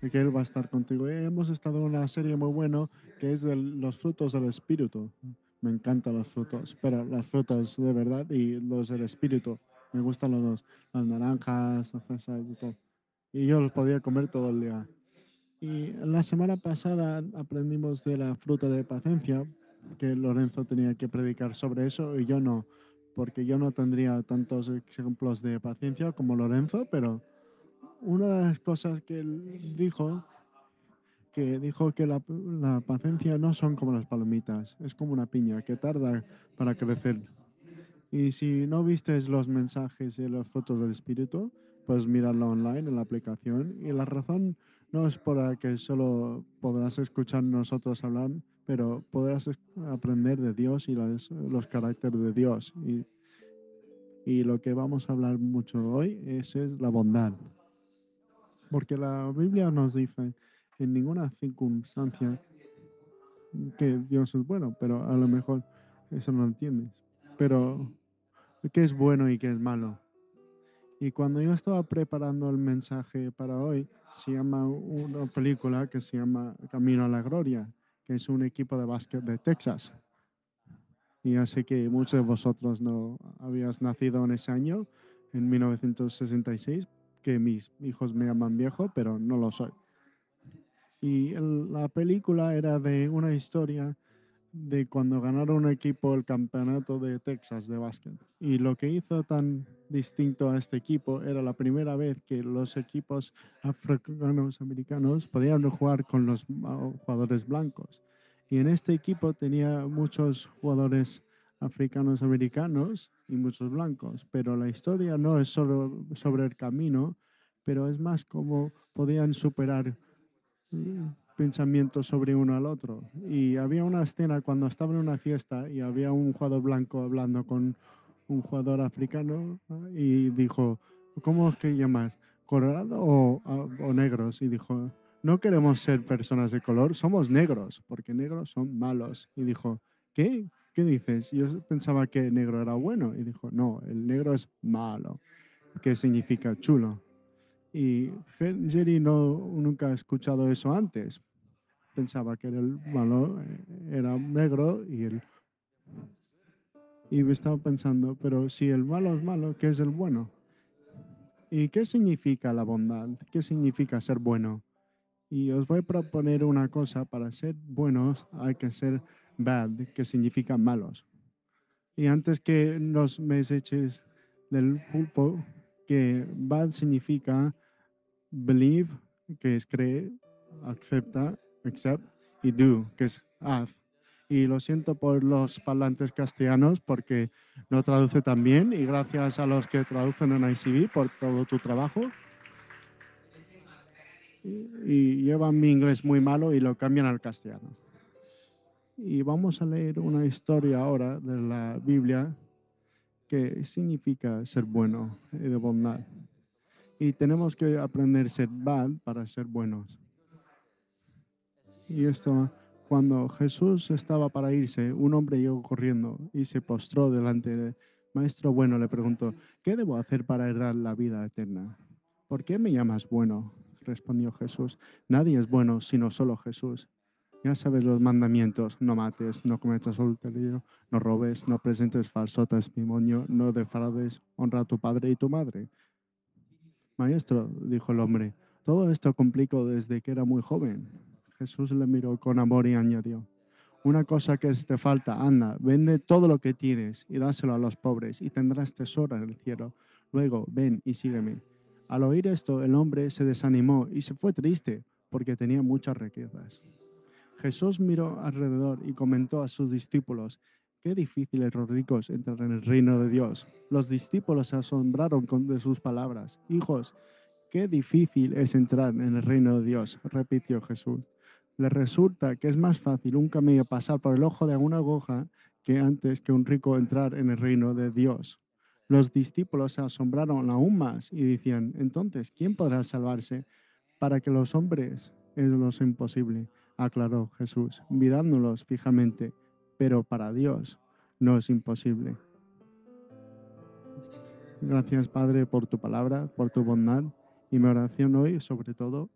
y que Él va a estar contigo. Hemos estado en una serie muy buena que es de los frutos del Espíritu. Me encantan los frutos, pero las frutas de verdad y los del Espíritu. Me gustan los dos, las naranjas, las fresas y todo. Y yo los podía comer todo el día. Y la semana pasada aprendimos de la fruta de paciencia, que Lorenzo tenía que predicar sobre eso y yo no, porque yo no tendría tantos ejemplos de paciencia como Lorenzo, pero una de las cosas que él dijo, que la paciencia no son como las palomitas, es como una piña que tarda para crecer. Y si no vistes los mensajes y las fotos del espíritu, puedes mirarlo online en la aplicación. Y la razón no es para que solo podrás escuchar nosotros hablar, pero podrás aprender de Dios y los caracteres de Dios. Y lo que vamos a hablar mucho hoy es la bondad. Porque la Biblia nos dice en ninguna circunstancia que Dios es bueno, pero a lo mejor eso no lo entiendes. Pero, ¿qué es bueno y qué es malo? Y cuando yo estaba preparando el mensaje para hoy, se llama una película que se llama Camino a la Gloria, que es un equipo de básquet de Texas. Y ya sé que muchos de vosotros no habías nacido en ese año, en 1966, que mis hijos me llaman viejo, pero no lo soy. Y la película era de una historia de cuando ganaron un equipo el campeonato de Texas de básquet. Y lo que hizo tan distinto a este equipo era la primera vez que los equipos africanos americanos podían jugar con los jugadores blancos. Y en este equipo tenía muchos jugadores africanos americanos y muchos blancos, pero la historia no es solo sobre el camino, pero es más cómo podían superar pensamientos sobre uno al otro. Y había una escena cuando estaba en una fiesta y había un jugador blanco hablando con un jugador africano y dijo, ¿cómo os que llamar? ¿Colorado o negros? Y dijo, no queremos ser personas de color, somos negros, porque negros son malos. Y dijo, ¿qué? ¿Qué dices? Yo pensaba que negro era bueno. Y dijo, no, el negro es malo, que significa chulo. Y Jerry nunca ha escuchado eso antes. Pensaba que era el malo, era negro y me estaba pensando, pero si el malo es malo, ¿qué es el bueno? ¿Y qué significa la bondad? ¿Qué significa ser bueno? Y os voy a proponer una cosa, para ser buenos hay que ser bad, que significa malos. Y antes que nos me eches del pulpo, que bad significa believe, que es creer, acepta, accept, y do, que es haz. Y lo siento por los parlantes castellanos porque no traduce tan bien y gracias a los que traducen en ICB por todo tu trabajo. Y llevan mi inglés muy malo y lo cambian al castellano. Y vamos a leer una historia ahora de la Biblia que significa ser bueno y de bondad. Y tenemos que aprender a ser bad para ser buenos. Y esto, cuando Jesús estaba para irse, un hombre llegó corriendo y se postró delante de Maestro bueno, le preguntó, ¿qué debo hacer para heredar la vida eterna? ¿Por qué me llamas bueno? Respondió Jesús. Nadie es bueno sino solo Jesús. Ya sabes los mandamientos, no mates, no cometas adulterio, no robes, no presentes falso testimonio, no defraudes, honra a tu padre y tu madre. Maestro, dijo el hombre, todo esto complico desde que era muy joven. Jesús le miró con amor y añadió, una cosa que te falta, anda, vende todo lo que tienes y dáselo a los pobres y tendrás tesoro en el cielo. Luego, ven y sígueme. Al oír esto, el hombre se desanimó y se fue triste porque tenía muchas riquezas. Jesús miró alrededor y comentó a sus discípulos, qué difícil es los ricos entrar en el reino de Dios. Los discípulos se asombraron de sus palabras. Hijos, qué difícil es entrar en el reino de Dios, repitió Jesús. Les resulta que es más fácil un camello pasar por el ojo de una aguja que antes que un rico entrar en el reino de Dios. Los discípulos se asombraron aún más y decían, entonces, ¿quién podrá salvarse? Para que los hombres es lo imposible, aclaró Jesús, mirándolos fijamente, pero para Dios no es imposible. Gracias, Padre, por tu palabra, por tu bondad y mi oración hoy, sobre todo,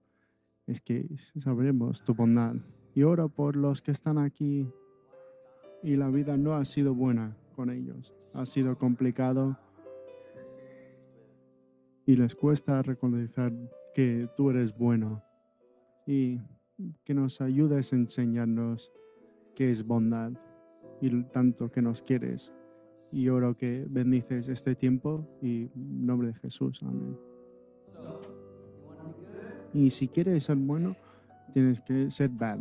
es que sabremos tu bondad. Y oro por los que están aquí y la vida no ha sido buena con ellos. Ha sido complicado y les cuesta reconocer que tú eres bueno y que nos ayudes a enseñarnos qué es bondad y tanto que nos quieres. Y oro que bendices este tiempo y en nombre de Jesús. Amén. Y si quieres ser bueno, tienes que ser bad.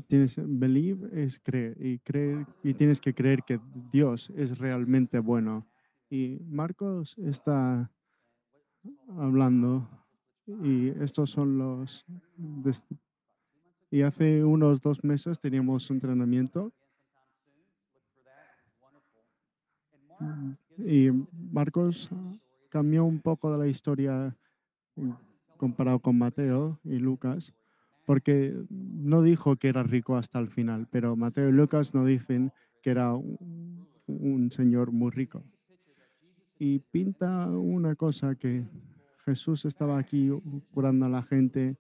Tienes believe es creer y creer y tienes que creer que Dios es realmente bueno. Y Marcos está hablando y estos son y hace unos 2 meses teníamos un entrenamiento y Marcos cambió un poco de la historia mm, comparado con Mateo y Lucas, porque no dijo que era rico hasta el final, pero Mateo y Lucas no dicen que era un señor muy rico. Y pinta una cosa que Jesús estaba aquí curando a la gente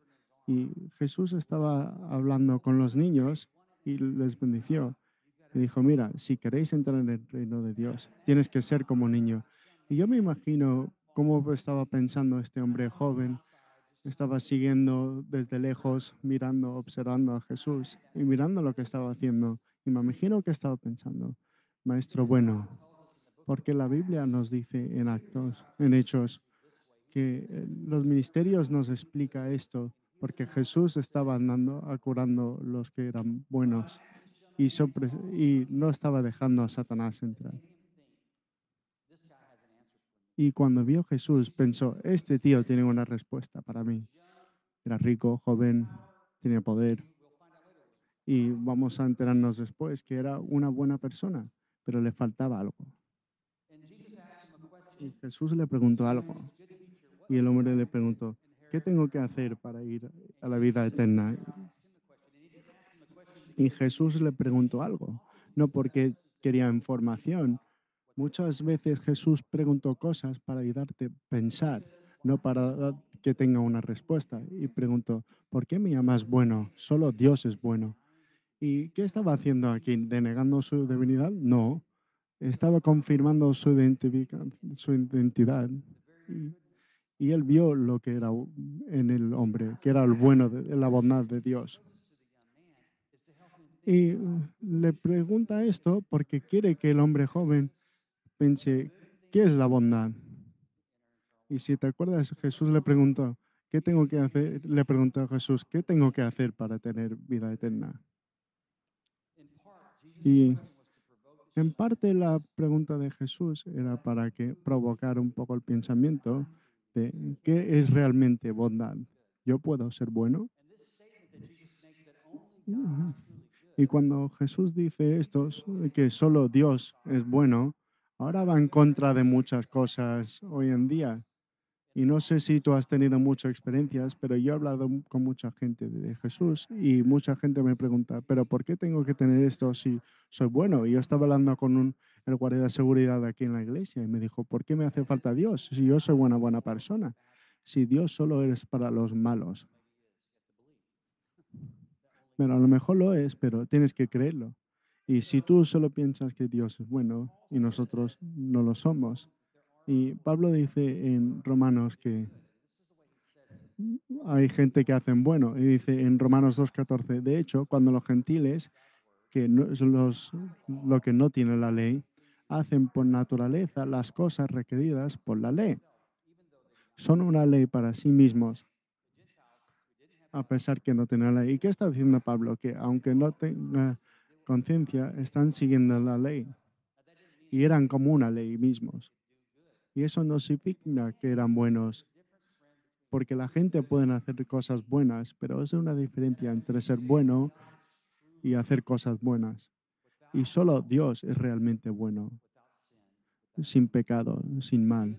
y Jesús estaba hablando con los niños y les bendició. Y dijo, mira, si queréis entrar en el reino de Dios, tienes que ser como niño. Y yo me imagino cómo estaba pensando este hombre joven. Estaba siguiendo desde lejos, mirando, observando a Jesús y mirando lo que estaba haciendo. Y me imagino que estaba pensando, maestro bueno, porque la Biblia nos dice en actos, en hechos, que los ministerios nos explica esto, porque Jesús estaba andando a curando los que eran buenos y no estaba dejando a Satanás entrar. Y cuando vio Jesús, pensó, este tío tiene una respuesta para mí. Era rico, joven, tenía poder y vamos a enterarnos después que era una buena persona, pero le faltaba algo. Y Jesús le preguntó algo y el hombre le preguntó, ¿qué tengo que hacer para ir a la vida eterna? Y Jesús le preguntó algo, no porque quería información. Muchas veces Jesús preguntó cosas para ayudarte a pensar, no para que tenga una respuesta. Y preguntó, ¿por qué me llamas bueno? Solo Dios es bueno. ¿Y qué estaba haciendo aquí? ¿Denegando su divinidad? No. Estaba confirmando su identidad. Y, y él vio lo que era en el hombre, que era el bueno, la bondad de Dios. Y le pregunta esto porque quiere que el hombre joven piense, ¿qué es la bondad? Y si te acuerdas, Jesús le preguntó, ¿qué tengo que hacer? Le preguntó a Jesús, ¿qué tengo que hacer para tener vida eterna? Y en parte la pregunta de Jesús era para que provocar un poco el pensamiento de qué es realmente bondad. ¿Yo puedo ser bueno? Ujú. Y cuando Jesús dice esto, que solo Dios es bueno, ahora va en contra de muchas cosas hoy en día. Y no sé si tú has tenido muchas experiencias, pero yo he hablado con mucha gente de Jesús y mucha gente me pregunta, ¿pero por qué tengo que tener esto si soy bueno? Y yo estaba hablando con el guardia de seguridad aquí en la iglesia y me dijo, ¿por qué me hace falta Dios si yo soy buena persona? Si Dios solo es para los malos. Bueno, a lo mejor lo es, pero tienes que creerlo. Y si tú solo piensas que Dios es bueno y nosotros no lo somos, y Pablo dice en Romanos que hay gente que hacen bueno, y dice en Romanos 2:14, de hecho, cuando los gentiles, que no, son lo que no tiene la ley, hacen por naturaleza las cosas requeridas por la ley, son una ley para sí mismos, a pesar que no tienen la ley. ¿Y qué está diciendo Pablo? Que aunque no tenga conciencia, están siguiendo la ley y eran como una ley mismos. Y eso no significa que eran buenos, porque la gente puede hacer cosas buenas, pero es una diferencia entre ser bueno y hacer cosas buenas. Y solo Dios es realmente bueno, sin pecado, sin mal.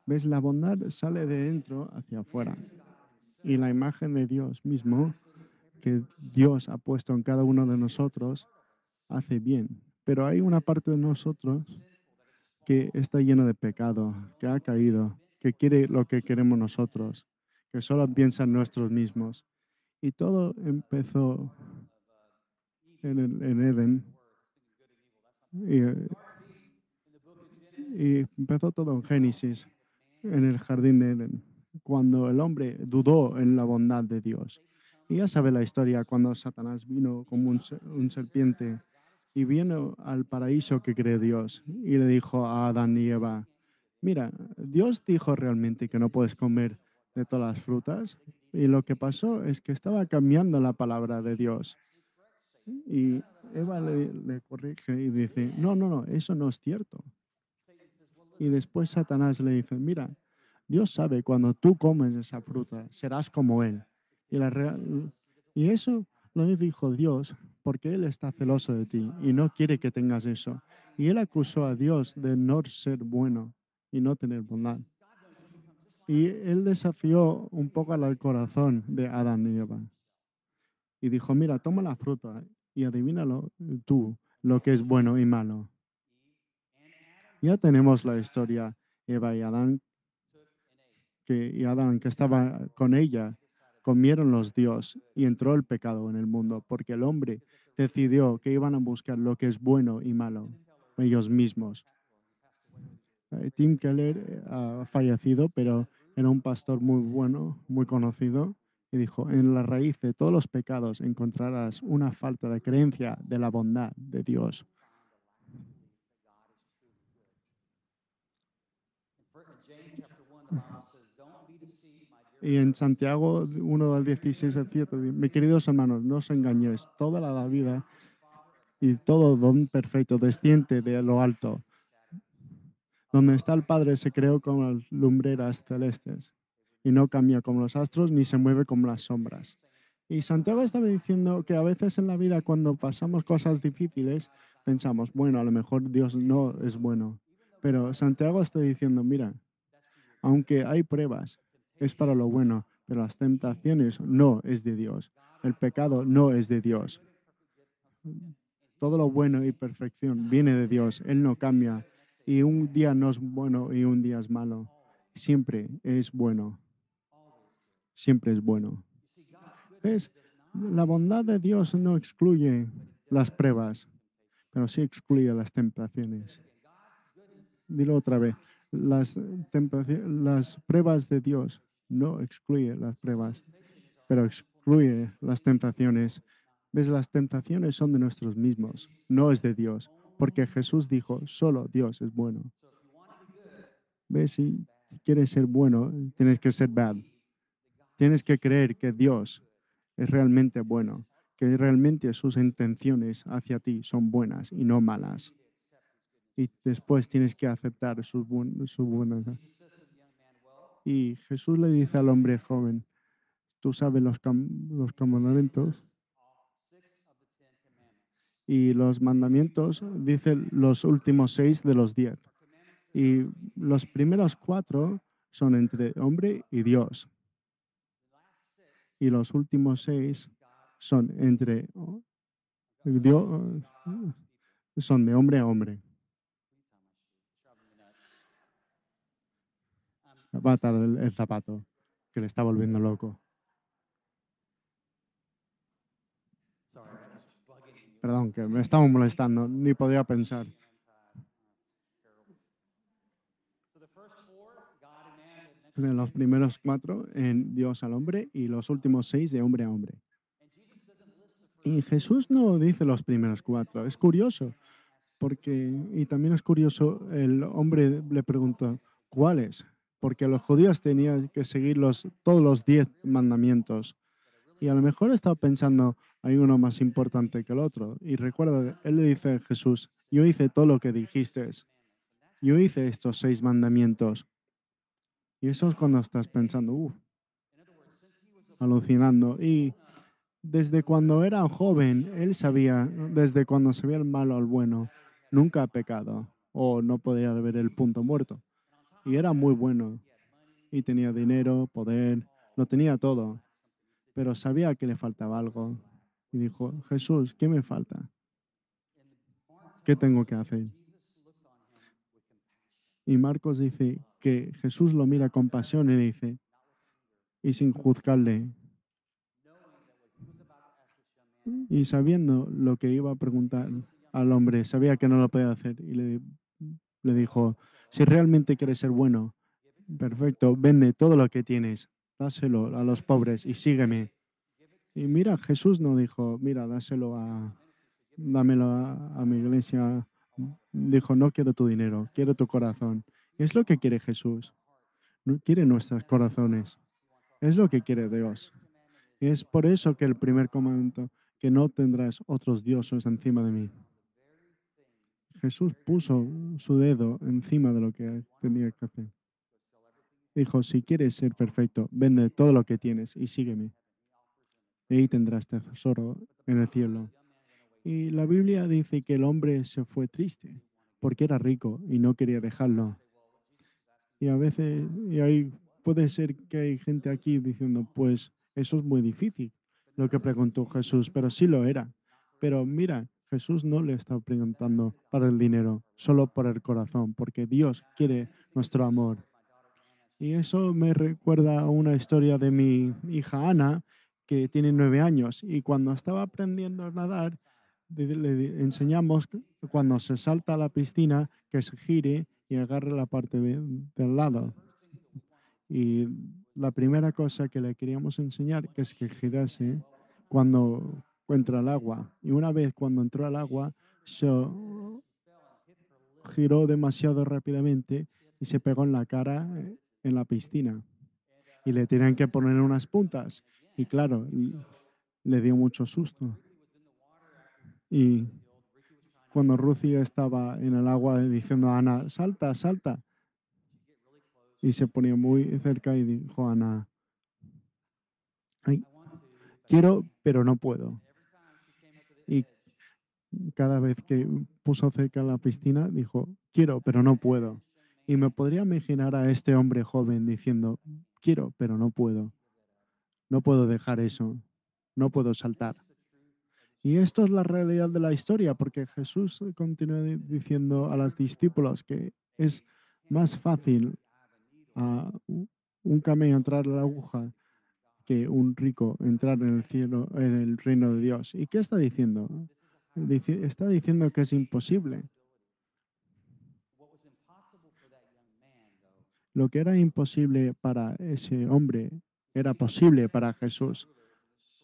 ¿Ves? La bondad sale de dentro hacia afuera. Y la imagen de Dios mismo, que Dios ha puesto en cada uno de nosotros, hace bien. Pero hay una parte de nosotros que está llena de pecado, que ha caído, que quiere lo que queremos nosotros, que solo piensa en nuestros mismos. Y todo empezó en Edén. Y, y empezó todo en Génesis, en el jardín de Edén, cuando el hombre dudó en la bondad de Dios. Y ya sabe la historia, cuando Satanás vino como un serpiente y vino al paraíso que creó Dios y le dijo a Adán y Eva, mira, Dios dijo realmente que no puedes comer de todas las frutas. Y lo que pasó es que estaba cambiando la palabra de Dios. Y Eva le corrige y dice, no, no, no, eso no es cierto. Y después Satanás le dice, mira, Dios sabe cuando tú comes esa fruta, serás como Él. Y eso lo dijo Dios porque Él está celoso de ti y no quiere que tengas eso. Y Él acusó a Dios de no ser bueno y no tener bondad. Y Él desafió un poco al corazón de Adán y Eva. Y dijo, mira, toma la fruta y adivínalo tú lo que es bueno y malo. Ya tenemos la historia, Eva y Adán y Adán, que estaba con ella, comieron los dios y entró el pecado en el mundo, porque el hombre decidió que iban a buscar lo que es bueno y malo, ellos mismos. Tim Keller ha fallecido, pero era un pastor muy bueno, muy conocido, y dijo, en la raíz de todos los pecados encontrarás una falta de creencia de la bondad de Dios. Y en Santiago 1 al 16 al 7, mis queridos hermanos, no os engañéis, toda la vida y todo don perfecto desciende de lo alto. Donde está el Padre se creó como las lumbreras celestes y no cambia como los astros ni se mueve como las sombras. Y Santiago estaba diciendo que a veces en la vida cuando pasamos cosas difíciles pensamos, bueno, a lo mejor Dios no es bueno. Pero Santiago está diciendo, mira, aunque hay pruebas, es para lo bueno, pero las tentaciones no es de Dios. El pecado no es de Dios. Todo lo bueno y perfección viene de Dios. Él no cambia. Y un día no es bueno y un día es malo. Siempre es bueno. Siempre es bueno. ¿Ves? La bondad de Dios no excluye las pruebas, pero sí excluye las tentaciones. Dilo otra vez. Las pruebas de Dios no excluye las pruebas, pero excluye las tentaciones. ¿Ves? Las tentaciones son de nosotros mismos, no es de Dios, porque Jesús dijo, solo Dios es bueno. ¿Ves? Si quieres ser bueno, tienes que ser bad. Tienes que creer que Dios es realmente bueno, que realmente sus intenciones hacia ti son buenas y no malas. Y después tienes que aceptar sus buenas. Y Jesús le dice al hombre joven, tú sabes los mandamientos y los mandamientos dicen los últimos 6 de los 10. Y los primeros 4 son entre hombre y Dios. Y los últimos 6 son entre Dios, son de hombre a hombre. Va a estar el zapato que le está volviendo loco. Perdón, que me estaba molestando, ni podía pensar. De los primeros 4 en Dios al hombre y los últimos 6 de hombre a hombre. Y Jesús no dice los primeros 4. Es curioso, porque, y también es curioso, el hombre le preguntó, ¿cuáles? Porque los judíos tenían que seguir todos los 10 mandamientos. Y a lo mejor estaba pensando, hay uno más importante que el otro. Y recuerda, él le dice a Jesús, yo hice todo lo que dijiste. Yo hice estos 6 mandamientos. Y eso es cuando estás pensando, alucinando. Y desde cuando era joven, él sabía, desde cuando sabía el malo al bueno, nunca ha pecado o no podía ver el punto muerto. Y era muy bueno y tenía dinero, poder, lo tenía todo, pero sabía que le faltaba algo. Y dijo, Jesús, ¿qué me falta? ¿Qué tengo que hacer? Y Marcos dice que Jesús lo mira con pasión y le dice, y sin juzgarle. Y sabiendo lo que iba a preguntar al hombre, sabía que no lo podía hacer y le dijo, si realmente quieres ser bueno, perfecto, vende todo lo que tienes, dáselo a los pobres y sígueme. Y mira, Jesús no dijo, mira, dámelo a mi iglesia. Dijo, no quiero tu dinero, quiero tu corazón. Es lo que quiere Jesús, no quiere nuestros corazones, es lo que quiere Dios. Y es por eso que el primer comandamiento, que no tendrás otros dioses encima de mí. Jesús puso su dedo encima de lo que tenía que hacer. Dijo, si quieres ser perfecto, vende todo lo que tienes y sígueme. Y ahí tendrás tesoro en el cielo. Y la Biblia dice que el hombre se fue triste porque era rico y no quería dejarlo. Y a veces, y ahí puede ser que hay gente aquí diciendo, pues eso es muy difícil, lo que preguntó Jesús, pero sí lo era. Pero mira, Jesús no le está preguntando para el dinero, solo por el corazón, porque Dios quiere nuestro amor. Y eso me recuerda a una historia de mi hija Ana, que tiene 9 años, y cuando estaba aprendiendo a nadar, enseñamos que cuando se salta a la piscina, que se gire y agarre la parte del lado. Y la primera cosa que le queríamos enseñar que es que girase cuando entra al agua. Y una vez cuando entró al agua, se giró demasiado rápidamente y se pegó en la cara en la piscina. Y le tenían que poner unas puntas. Y claro, le dio mucho susto. Y cuando Ruthie estaba en el agua diciendo a Ana, salta, salta, y se ponía muy cerca y dijo a Ana, ay, quiero, pero no puedo. Y cada vez que puso cerca de la piscina, dijo, quiero, pero no puedo. Y me podría imaginar a este hombre joven diciendo, quiero, pero no puedo. No puedo dejar eso. No puedo saltar. Y esto es la realidad de la historia, porque Jesús continúa diciendo a los discípulos que es más fácil a un camello entrar a la aguja que un rico entrar en el cielo, en el reino de Dios. ¿Y qué está diciendo? Está diciendo que es imposible. Lo que era imposible para ese hombre era posible para Jesús.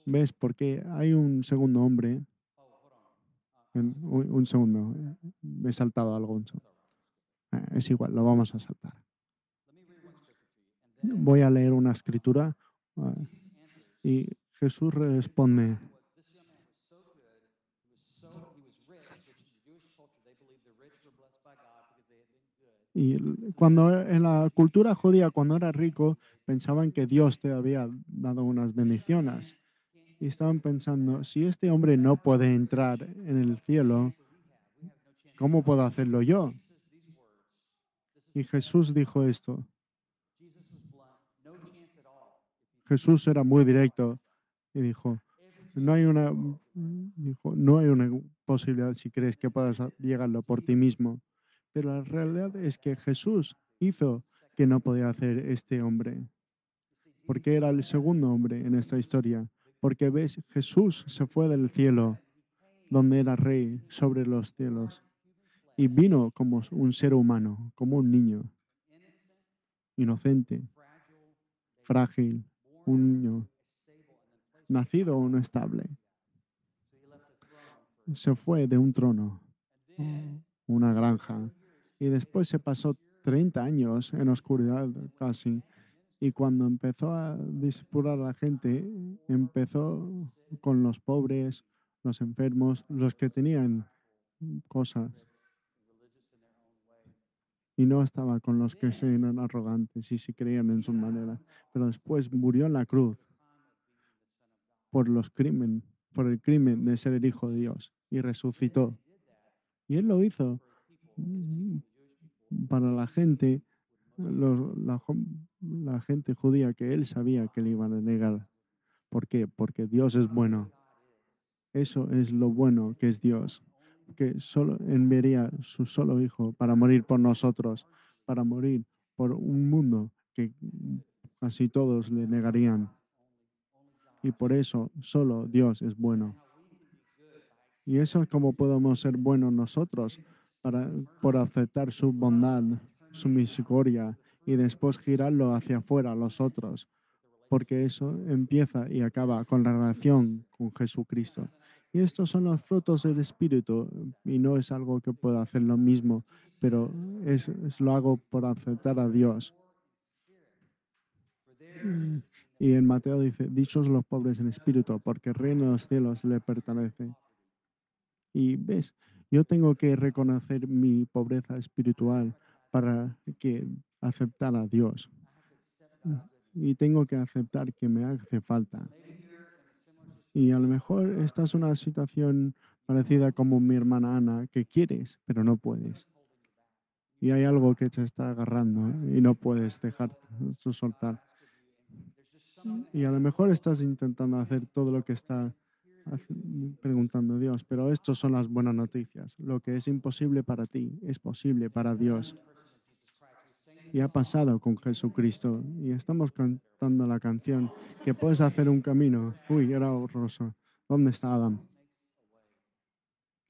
¿Ves? Porque hay un segundo hombre. Un segundo. Me he saltado algo. Es igual, lo vamos a saltar. Voy a leer una escritura y Jesús responde. Y cuando en la cultura judía, cuando era rico, pensaban que Dios te había dado unas bendiciones. Y estaban pensando, si este hombre no puede entrar en el cielo, ¿cómo puedo hacerlo yo? Y Jesús dijo esto. Jesús era muy directo y no hay una, dijo, no hay una posibilidad si crees que puedas llegarlo por ti mismo. Pero la realidad es que Jesús hizo que no podía hacer este hombre, porque era el segundo hombre en esta historia. Porque ves, Jesús se fue del cielo, donde era rey sobre los cielos, y vino como un ser humano, como un niño, inocente, frágil, un niño, nacido o no estable. Se fue de un trono, una granja, y después se pasó 30 años en oscuridad casi. Y cuando empezó a discipular a la gente, empezó con los pobres, los enfermos, los que tenían cosas. Y no estaba con los que se eran arrogantes y se creían en su manera. Pero después murió en la cruz por el crimen de ser el Hijo de Dios y resucitó. Y él lo hizo mm, para la gente, la gente judía que él sabía que le iban a negar. ¿Por qué? Porque Dios es bueno. Eso es lo bueno que es Dios, que solo enviaría su solo Hijo para morir por nosotros, para morir por un mundo así todos le negarían. Y por eso solo Dios es bueno. Y eso es como podemos ser buenos nosotros para, por aceptar su bondad, su misericordia y después girarlo hacia afuera a los otros, porque eso empieza y acaba con la relación con Jesucristo. Y estos son los frutos del Espíritu y no es algo que pueda hacer lo mismo, pero lo hago por aceptar a Dios. Mm. Y en Mateo dice, dichos los pobres en espíritu, porque el reino de los cielos le pertenece. Y ves, yo tengo que reconocer mi pobreza espiritual para que aceptar a Dios. Mm. Y tengo que aceptar que me hace falta. Y a lo mejor esta es una situación parecida como mi hermana Ana, que quieres, pero no puedes. Y hay algo que te está agarrando y no puedes dejar soltar. Y a lo mejor estás intentando hacer todo lo que está preguntando Dios, pero estas son las buenas noticias. Lo que es imposible para ti es posible para Dios. Y ha pasado con Jesucristo. Y estamos cantando la canción que puedes hacer un camino. Uy, era horroroso. ¿Dónde está Adam?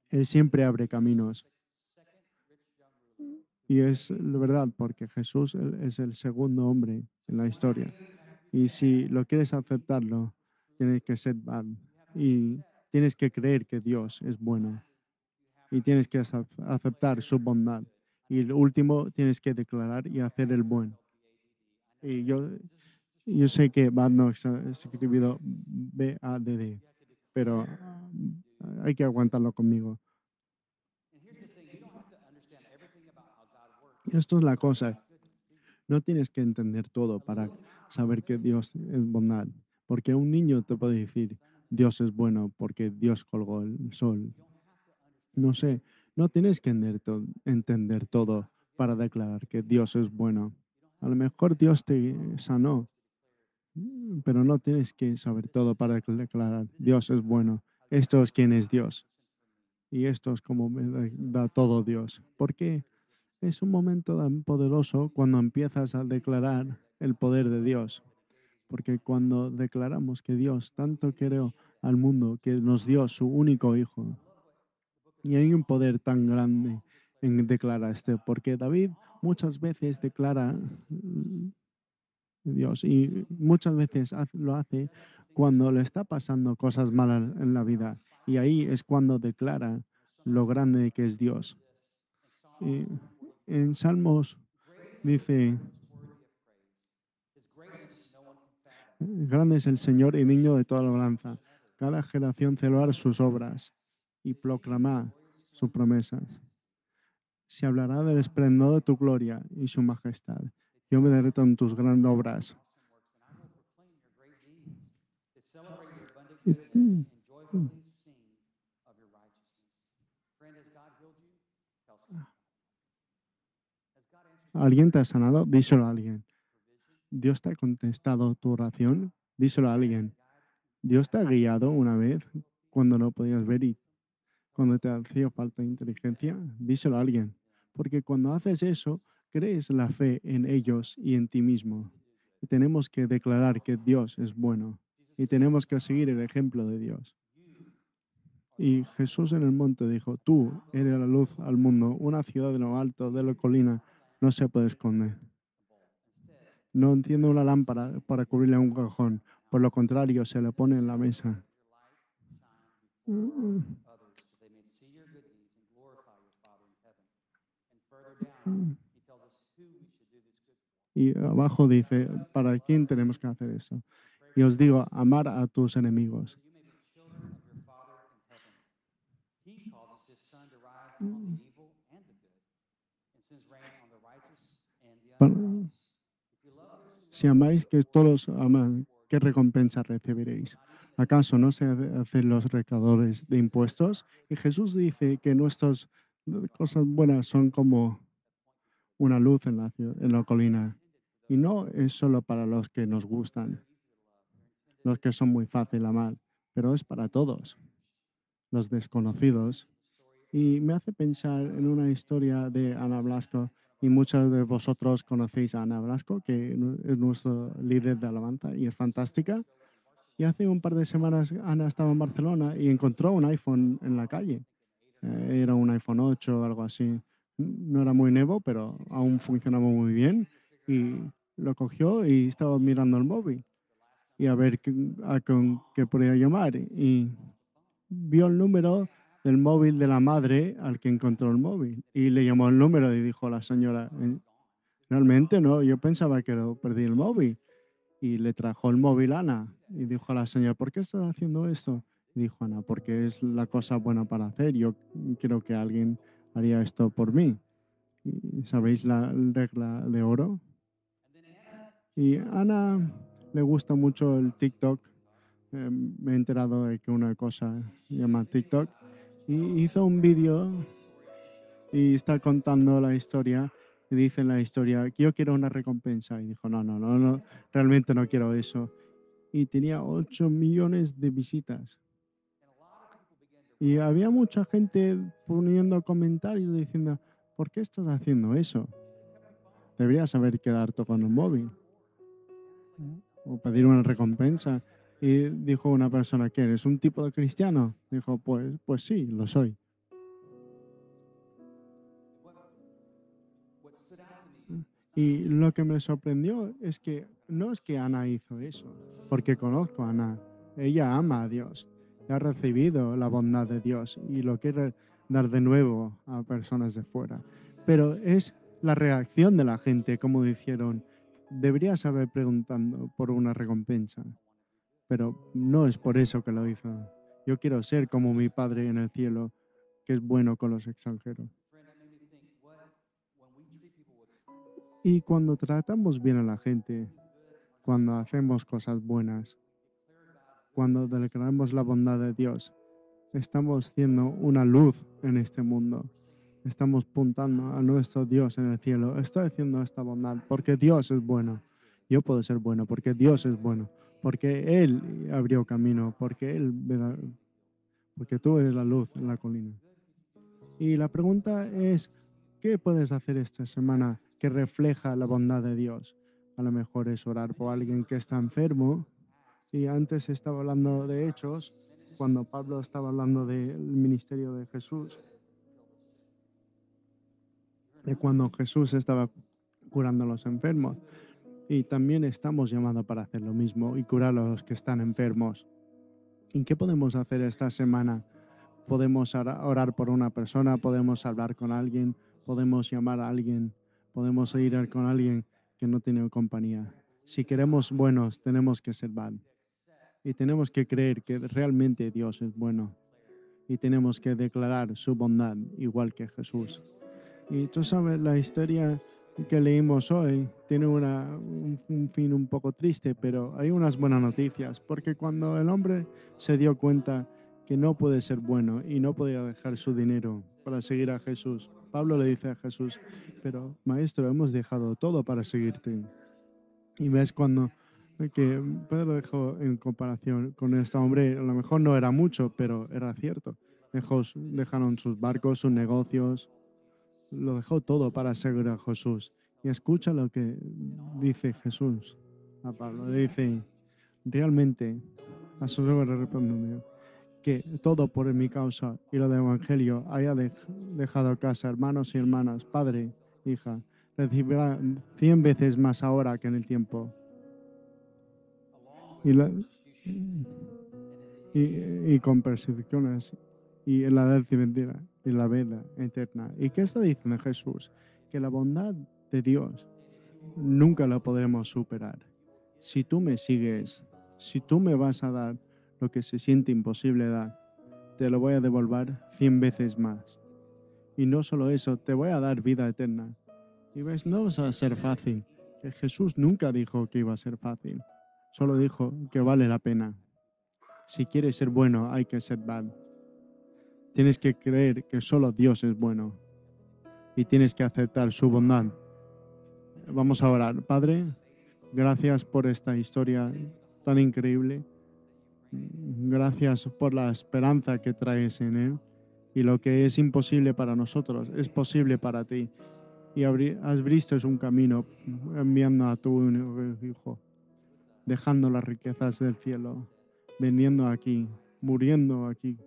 Él siempre abre caminos. Y es la verdad, porque Jesús es el segundo hombre en la historia. Y si lo quieres aceptarlo, tienes que ser bad. Y tienes que creer que Dios es bueno. Y tienes que aceptar su bondad. Y el último, tienes que declarar y hacer el buen. Y yo sé que bad no está escribido B-A-D-D, pero hay que aguantarlo conmigo. Y esto es la cosa. No tienes que entender todo para saber que Dios es bondad, porque un niño te puede decir, Dios es bueno porque Dios colgó el sol. No sé, no tienes que entender todo para declarar que Dios es bueno. A lo mejor Dios te sanó, pero no tienes que saber todo para declarar Dios es bueno. Esto es quién es Dios y esto es como me da todo Dios. Porque es un momento tan poderoso cuando empiezas a declarar el poder de Dios. Porque cuando declaramos que Dios tanto creó al mundo que nos dio su único hijo, y hay un poder tan grande en declarar este, porque David muchas veces declara Dios y muchas veces lo hace cuando le está pasando cosas malas en la vida. Y ahí es cuando declara lo grande que es Dios. Y en Salmos dice, grande es el Señor y digno de toda alabanza. Cada generación celebrar sus obras y proclamar sus promesas. Se hablará del esplendor de tu gloria y su majestad. Yo me derrito en tus grandes obras. Y, ¿alguien te ha sanado? Díselo a alguien. ¿Dios te ha contestado tu oración? Díselo a alguien. ¿Dios te ha guiado una vez cuando no podías ver y cuando te hacía falta inteligencia? Díselo a alguien. Porque cuando haces eso, crees la fe en ellos y en ti mismo. Y tenemos que declarar que Dios es bueno. Y tenemos que seguir el ejemplo de Dios. Y Jesús en el monte dijo, tú eres la luz al mundo, una ciudad de lo alto de la colina no se puede esconder. No enciende una lámpara para cubrirle un cajón, por lo contrario, se le pone en la mesa. Mm, mm. Y abajo dice, ¿para quién tenemos que hacer eso? Y os digo, amar a tus enemigos. Mm. Bueno, si amáis que todos aman, ¿qué recompensa recibiréis? ¿Acaso no se hacen los recaudadores de impuestos? Y Jesús dice que nuestras cosas buenas son como una luz en en la colina. Y no es solo para los que nos gustan, los que son muy fácil amar, pero es para todos, los desconocidos. Y me hace pensar en una historia de Ana Blasco Y muchos de vosotros conocéis a Ana Blasco, que es nuestro líder de alabanza y es fantástica. Y hace un par de semanas Ana estaba en Barcelona y encontró un iPhone en la calle. Era un iPhone 8 o algo así. No era muy nuevo, pero aún funcionaba muy bien. Y lo cogió y estaba mirando el móvil y a ver con qué podía llamar. Y vio el número del móvil de la madre al que encontró el móvil. Y le llamó el número y dijo a la señora, realmente no, yo pensaba que lo perdí el móvil. Y le trajo el móvil a Ana y dijo a la señora, ¿por qué estás haciendo esto? Y dijo Ana, porque es la cosa buena para hacer. Yo creo que alguien haría esto por mí. ¿Y sabéis la regla de oro? Y a Ana le gusta mucho el TikTok. Me he enterado de que una cosa se llama TikTok. Y hizo un vídeo y está contando la historia. Y dice en la historia que yo quiero una recompensa. Y dijo, no, no, no, no, realmente no quiero eso. Y tenía 8 millones de visitas. Y había mucha gente poniendo comentarios diciendo, ¿por qué estás haciendo eso? Deberías saber quedarte con el móvil o pedir una recompensa. Y dijo una persona, ¿qué eres un tipo de cristiano? Dijo, pues sí, lo soy. Y lo que me sorprendió es que no es que Ana hizo eso, porque conozco a Ana. Ella ama a Dios, ha recibido la bondad de Dios y lo quiere dar de nuevo a personas de fuera. Pero es la reacción de la gente, como dijeron, deberías haber preguntando por una recompensa, pero no es por eso que lo hizo. Yo quiero ser como mi Padre en el cielo, que es bueno con los extranjeros. Y cuando tratamos bien a la gente, cuando hacemos cosas buenas, cuando declaramos la bondad de Dios, estamos siendo una luz en este mundo. Estamos puntando a nuestro Dios en el cielo. Estoy haciendo esta bondad porque Dios es bueno. Yo puedo ser bueno porque Dios es bueno. Porque Él abrió camino. Porque tú eres la luz en la colina. Y la pregunta es, ¿qué puedes hacer esta semana que refleja la bondad de Dios? A lo mejor es orar por alguien que está enfermo. Y antes estaba hablando de Hechos, cuando Pablo estaba hablando del ministerio de Jesús, de cuando Jesús estaba curando a los enfermos. Y también estamos llamados para hacer lo mismo y curar a los que están enfermos. ¿Y qué podemos hacer esta semana? Podemos orar por una persona, podemos hablar con alguien, podemos llamar a alguien, podemos ir con alguien que no tiene compañía. Si queremos buenos, tenemos que ser bad. Y tenemos que creer que realmente Dios es bueno. Y tenemos que declarar su bondad igual que Jesús. Y tú sabes, la historia que leímos hoy tiene un fin un poco triste, pero hay unas buenas noticias, porque cuando el hombre se dio cuenta que no puede ser bueno y no podía dejar su dinero para seguir a Jesús, Pablo le dice a Jesús, pero maestro, hemos dejado todo para seguirte. Y ves cuando que Pedro dejó en comparación con este hombre, a lo mejor no era mucho, pero era cierto. Dejaron sus barcos, sus negocios, lo dejó todo para seguir a Jesús. Y escucha lo que dice Jesús a Pablo. Le dice, realmente, a su respondió, que todo por mi causa y lo del Evangelio haya dejado casa, hermanos y hermanas, padre, hija, recibirá 100 veces más ahora que en el tiempo. Y, la- y con persecuciones y en la edad mentira y la vida eterna. ¿Y qué está diciendo Jesús? Que la bondad de Dios nunca la podremos superar. Si tú me sigues, si tú me vas a dar lo que se siente imposible dar, te lo voy a devolver 100 veces más. Y no solo eso, te voy a dar vida eterna. Y ves, no va a ser fácil. Que Jesús nunca dijo que iba a ser fácil. Solo dijo que vale la pena. Si quieres ser bueno, hay que ser bad. Tienes que creer que solo Dios es bueno. Y tienes que aceptar su bondad. Vamos a orar. Padre, gracias por esta historia tan increíble. Gracias por la esperanza que traes en él. Y lo que es imposible para nosotros es posible para ti. y abriste un camino enviando a tu único Hijo, dejando las riquezas del cielo, viniendo aquí, muriendo aquí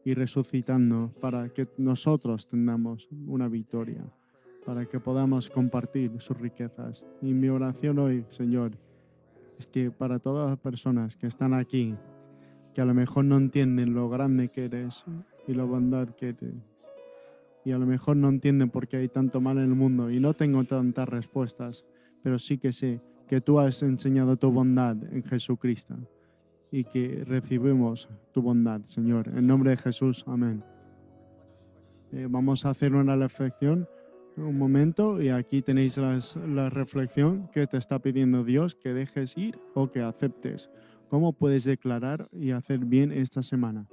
y resucitando para que nosotros tengamos una victoria, para que podamos compartir sus riquezas. Y mi oración hoy, Señor, es que para todas las personas que están aquí, que a lo mejor no entienden lo grande que eres y la bondad que eres, y a lo mejor no entienden por qué hay tanto mal en el mundo y no tengo tantas respuestas, pero sí que sé que tú has enseñado tu bondad en Jesucristo y que recibimos tu bondad, Señor. En nombre de Jesús, amén. Vamos a hacer una reflexión un momento y aquí tenéis la reflexión que te está pidiendo Dios que dejes ir o que aceptes. ¿Cómo puedes declarar y hacer bien esta semana?